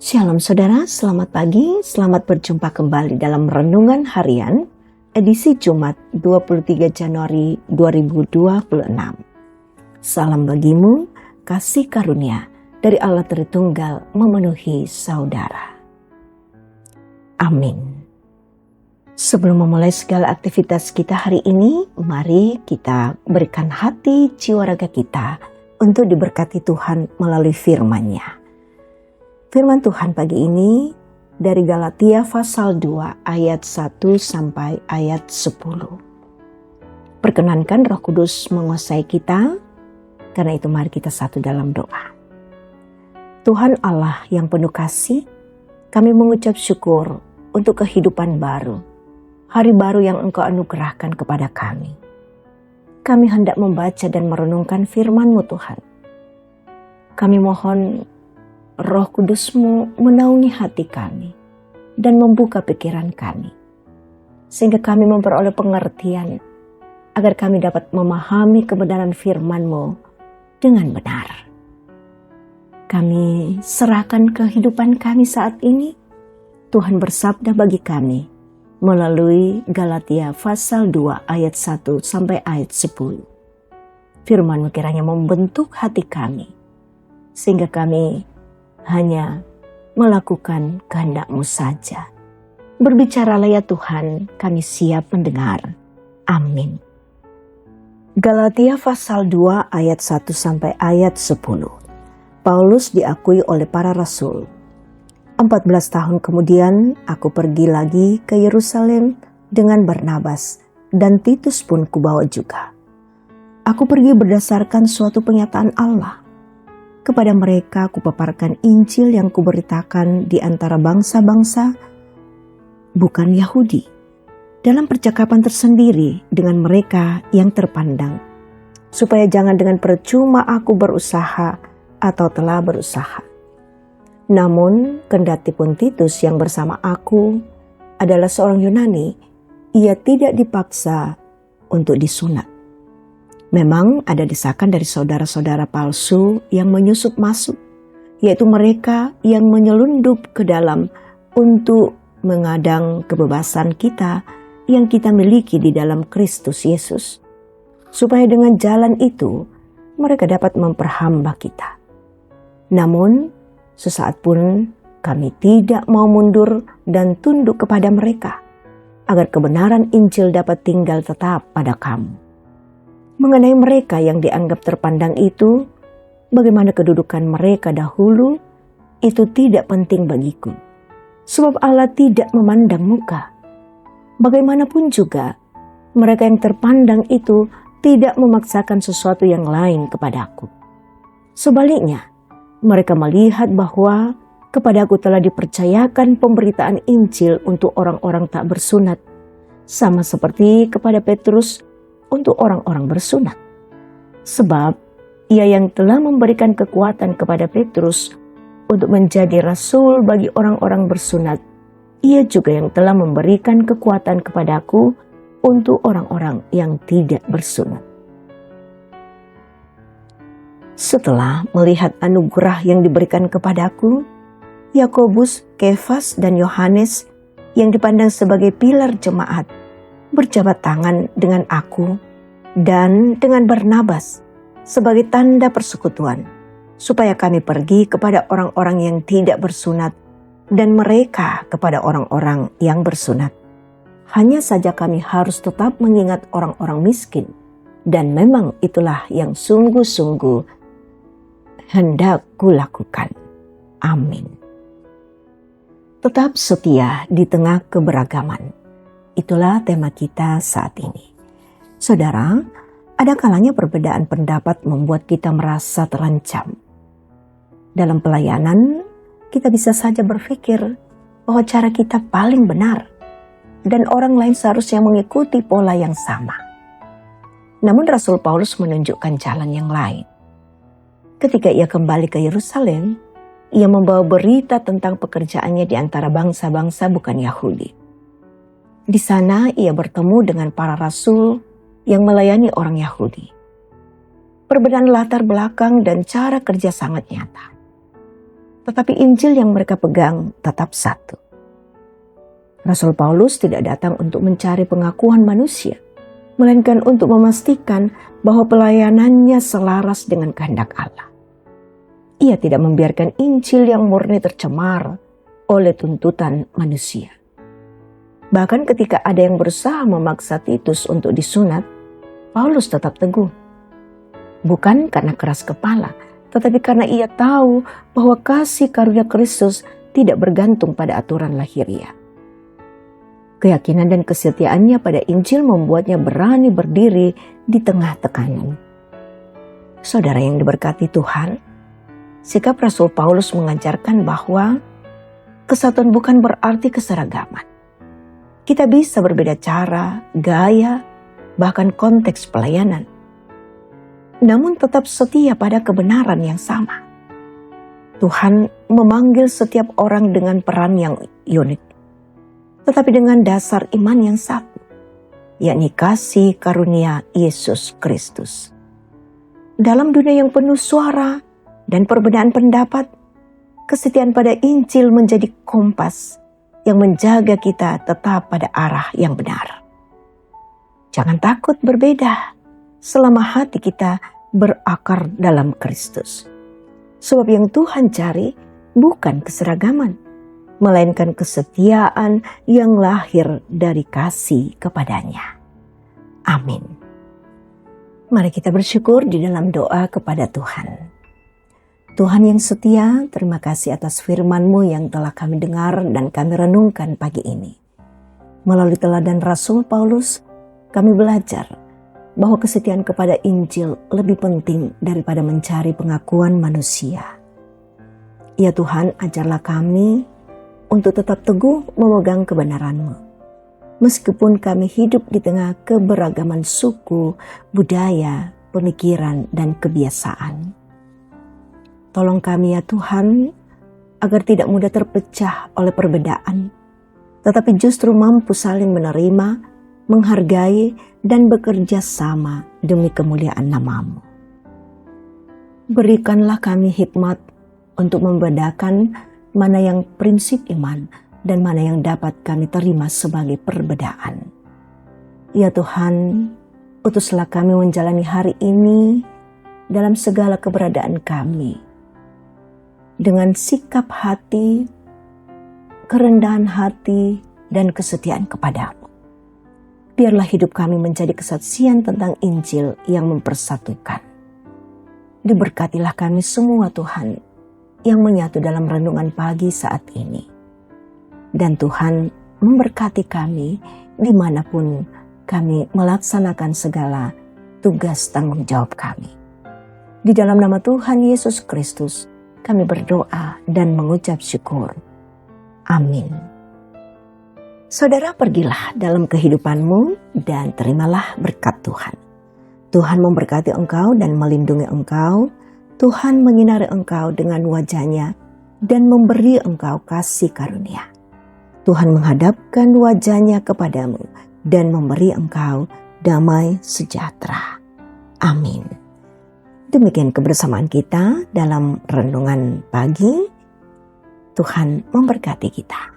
Shalom saudara, selamat pagi, selamat berjumpa kembali dalam Renungan Harian, edisi Jumat 23 Januari 2026. Salam bagimu, kasih karunia dari Allah Tritunggal memenuhi saudara. Amin. Sebelum memulai segala aktivitas kita hari ini, mari kita berikan hati jiwa raga kita untuk diberkati Tuhan melalui firman-Nya. Firman Tuhan pagi ini dari Galatia pasal 2 ayat 1 sampai ayat 10. Perkenankan Roh Kudus menguasai kita, karena itu mari kita satu dalam doa. Tuhan Allah yang penuh kasih, kami mengucap syukur untuk kehidupan baru, hari baru yang Engkau anugerahkan kepada kami. Kami hendak membaca dan merenungkan firman-Mu Tuhan. Kami mohon Roh Kudus-Mu menaungi hati kami dan membuka pikiran kami, sehingga kami memperoleh pengertian agar kami dapat memahami kebenaran firman-Mu dengan benar. Kami serahkan kehidupan kami saat ini. Tuhan bersabda bagi kami melalui Galatia pasal 2 ayat 1 sampai ayat 10. Firman-Mu kiranya membentuk hati kami, sehingga kami hanya melakukan kehendak-Mu saja. Berbicaralah ya Tuhan, kami siap mendengar. Amin. Galatia pasal 2 ayat 1 sampai ayat 10. Paulus diakui oleh para rasul. 14 tahun kemudian aku pergi lagi ke Yerusalem dengan Barnabas, dan Titus pun kubawa juga. Aku pergi berdasarkan suatu penyataan Allah. Kepada mereka kupaparkan Injil yang kuberitakan di antara bangsa-bangsa, bukan Yahudi, dalam percakapan tersendiri dengan mereka yang terpandang, supaya jangan dengan percuma aku berusaha atau telah berusaha. Namun, kendati pun Titus yang bersama aku adalah seorang Yunani, ia tidak dipaksa untuk disunat. Memang ada desakan dari saudara-saudara palsu yang menyusup masuk, yaitu mereka yang menyelundup ke dalam untuk mengadang kebebasan kita yang kita miliki di dalam Kristus Yesus, supaya dengan jalan itu mereka dapat memperhamba kita. Namun, sesaat pun kami tidak mau mundur dan tunduk kepada mereka, agar kebenaran Injil dapat tinggal tetap pada kamu. Mengenai mereka yang dianggap terpandang itu, bagaimana kedudukan mereka dahulu, itu tidak penting bagiku. Sebab Allah tidak memandang muka. Bagaimanapun juga, mereka yang terpandang itu tidak memaksakan sesuatu yang lain kepadaku. Sebaliknya, mereka melihat bahwa kepadaku telah dipercayakan pemberitaan Injil untuk orang-orang tak bersunat, sama seperti kepada Petrus untuk orang-orang bersunat. Sebab ia yang telah memberikan kekuatan kepada Petrus untuk menjadi rasul bagi orang-orang bersunat, ia juga yang telah memberikan kekuatan kepadaku untuk orang-orang yang tidak bersunat. Setelah melihat anugerah yang diberikan kepadaku, Yakobus, Kefas, dan Yohanes yang dipandang sebagai pilar jemaat berjabat tangan dengan aku dan dengan Barnabas sebagai tanda persekutuan, supaya kami pergi kepada orang-orang yang tidak bersunat dan mereka kepada orang-orang yang bersunat. Hanya saja kami harus tetap mengingat orang-orang miskin, dan memang itulah yang sungguh-sungguh hendak kulakukan. Amin. Tetap setia di tengah keberagaman. Itulah tema kita saat ini. Saudara, ada kalanya perbedaan pendapat membuat kita merasa terancam. Dalam pelayanan, kita bisa saja berpikir bahwa cara kita paling benar dan orang lain seharusnya mengikuti pola yang sama. Namun Rasul Paulus menunjukkan jalan yang lain. Ketika ia kembali ke Yerusalem, ia membawa berita tentang pekerjaannya di antara bangsa-bangsa bukan Yahudi. Di sana ia bertemu dengan para rasul yang melayani orang Yahudi. Perbedaan latar belakang dan cara kerja sangat nyata. tetapi Injil yang mereka pegang tetap satu. Rasul Paulus tidak datang untuk mencari pengakuan manusia, melainkan untuk memastikan bahwa pelayanannya selaras dengan kehendak Allah. Ia tidak membiarkan Injil yang murni tercemar oleh tuntutan manusia. Bahkan ketika ada yang berusaha memaksa Titus untuk disunat, Paulus tetap teguh. Bukan karena keras kepala, tetapi karena ia tahu bahwa kasih karunia Kristus tidak bergantung pada aturan lahiriah. Keyakinan dan kesetiaannya pada Injil membuatnya berani berdiri di tengah tekanan. Saudara yang diberkati Tuhan, sikap Rasul Paulus mengajarkan bahwa kesatuan bukan berarti keseragaman. Kita bisa berbeda cara, gaya, bahkan konteks pelayanan, namun tetap setia pada kebenaran yang sama. Tuhan memanggil setiap orang dengan peran yang unik, tetapi dengan dasar iman yang satu, yakni kasih karunia Yesus Kristus. Dalam dunia yang penuh suara dan perbedaan pendapat, kesetiaan pada Injil menjadi kompas yang menjaga kita tetap pada arah yang benar. Jangan takut berbeda selama hati kita berakar dalam Kristus. Sebab yang Tuhan cari bukan keseragaman, melainkan kesetiaan yang lahir dari kasih kepadanya. Amin. Mari kita bersyukur di dalam doa kepada Tuhan. Tuhan yang setia, terima kasih atas firman-Mu yang telah kami dengar dan kami renungkan pagi ini. Melalui teladan Rasul Paulus, kami belajar bahwa kesetiaan kepada Injil lebih penting daripada mencari pengakuan manusia. Ya Tuhan, ajarlah kami untuk tetap teguh memegang kebenaran-Mu. Meskipun kami hidup di tengah keberagaman suku, budaya, pemikiran, dan kebiasaan. Tolong kami ya Tuhan, agar tidak mudah terpecah oleh perbedaan, tetapi justru mampu saling menerima, menghargai, dan bekerja sama demi kemuliaan nama-Mu. Berikanlah kami hikmat untuk membedakan mana yang prinsip iman dan mana yang dapat kami terima sebagai perbedaan. Ya Tuhan, utuslah kami menjalani hari ini dalam segala keberadaan kami, dengan sikap hati, kerendahan hati, dan kesetiaan kepadamu. Biarlah hidup kami menjadi kesaksian tentang Injil yang mempersatukan. Diberkatilah kami semua Tuhan, yang menyatu dalam renungan pagi saat ini. Dan Tuhan memberkati kami dimanapun kami melaksanakan segala tugas tanggung jawab kami. Di dalam nama Tuhan Yesus Kristus, kami berdoa dan mengucap syukur. Amin. Saudara, pergilah dalam kehidupanmu dan terimalah berkat Tuhan. Tuhan memberkati engkau dan melindungi engkau. Tuhan menyinari engkau dengan wajah-Nya dan memberi engkau kasih karunia. Tuhan menghadapkan wajah-Nya kepadamu dan memberi engkau damai sejahtera. Amin. Demikian kebersamaan kita dalam renungan pagi. Tuhan memberkati kita.